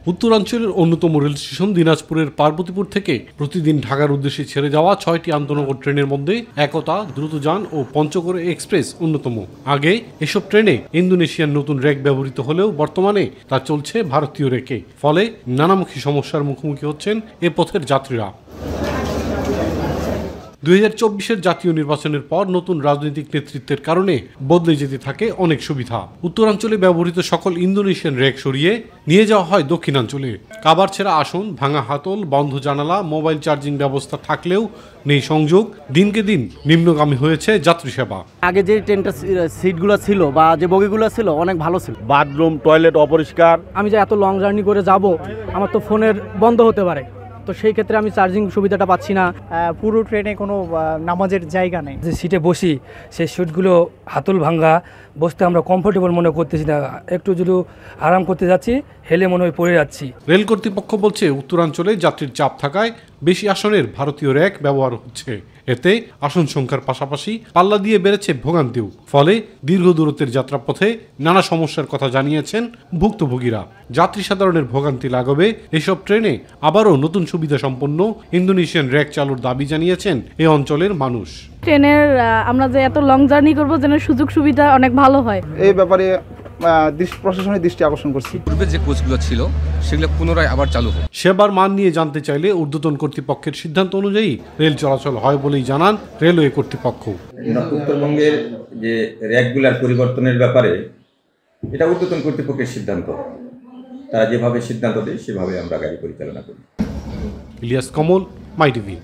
উত্তরাঞ্চলের অন্যতম rail station দিনাজপুরের পার্বতীপুর থেকে প্রতিদিন ঢাকার উদ্দেশ্যে ছেড়ে যাওয়া 6টি আন্তনগর ট্রেনের মধ্যে একতা, দ্রুতযান ও পঞ্চগড় এক্সপ্রেস অন্যতম। আগে এসব ট্রেনে ইন্দোনেশিয়ার নতুন রেক ব্যবহৃত হলেও বর্তমানে তা চলছে ভারতীয় রেকে। ফলে নানামুখী সমস্যার মুখোমুখি হচ্ছেন এ পথের যাত্রীরা। 2024-এর জাতীয় নির্বাচনের পর নতুন রাজনৈতিক নেতৃত্বের কারণে বদলে যেতে থাকে অনেক সুবিধা। উত্তরাঞ্চলে ব্যবহৃত সকল ইন্দোনেশিয়ান রেক সরিয়ে নিয়ে যাওয়া হয় দক্ষিণাঞ্চলে। কাবার ছেঁড়া আসন, ভাঙা হাতল, বন্ধ জানালা, মোবাইল চার্জিং ব্যবস্থা থাকলেও নেই সংযোগ। দিনকে দিন নিম্নগামী হয়েছে যাত্রী সেবা। আগে যে ট্রেনটা সিটগুলো ছিল বা যে বগিগুলো ছিল অনেক ভালো ছিল। বাথরুম, টয়লেট অপরিষ্কার। আমি যে এত লং জার্নি করে যাব, আমার তো ফোনের বন্ধ হতে পারে, তো সেই ক্ষেত্রে আমি চার্জিং সুবিধাটা পাচ্ছি না। পুরো ট্রেনে কোনো নামাজের জায়গা নেই। যে সিটে বসি সেই সিটগুলো হাতল ভাঙ্গা, বসতে আমরা কমফোর্টেবল মনে করতেছি না। একটু যদি আরাম করতে যাচ্ছি, হেলে মনে হয় পড়ে যাচ্ছি। রেল কর্তৃপক্ষ বলছে উত্তরাঞ্চলে যাত্রীর চাপ থাকায় বেশি আসনের ভারতীয় র্যাক ব্যবহার হচ্ছে। এতে আসন সংখ্যার পাশাপাশি পাল্লা দিয়ে বেড়েছে ভোগান্তিও। ফলে দীর্ঘ দূরত্বের যাত্রাপথে নানা সমস্যার কথা জানিয়েছেন ভুক্তভোগীরা। যাত্রী সাধারণের ভোগান্তি লাঘবে এসব ট্রেনে আবারও নতুন সুবিধা সম্পন্ন ইন্দোনেশিয়ান র্যাক চালুর দাবি জানিয়েছেন এ অঞ্চলের মানুষ। ট্রেনের আমরা যে এত লং জার্নি করবো, যেন সুযোগ সুবিধা অনেক ভালো হয়। এই ব্যাপারে প্রশাসনের দৃষ্টি আকর্ষণ করছি। পূর্বে যে কোচগুলো ছিল সেগুলো পুনরায় আবার চালু হোক। সেবার মান নিয়ে জানতে চাইলে ঊর্ধ্বতন কর্তৃপক্ষের সিদ্ধান্ত অনুযায়ী রেল চলাচল হয় বলেই জানান রেলওয়ে কর্তৃপক্ষ। উত্তরবঙ্গের যে র্যাকগুলার পরিবর্তনের ব্যাপারে এটা ঊর্ধ্বতন কর্তৃপক্ষের সিদ্ধান্ত। তারা যেভাবে সিদ্ধান্ত দেয় সেভাবে আমরা গাড়ি পরিচালনা করি। ইলিয়াস কমল, মাই টিভি।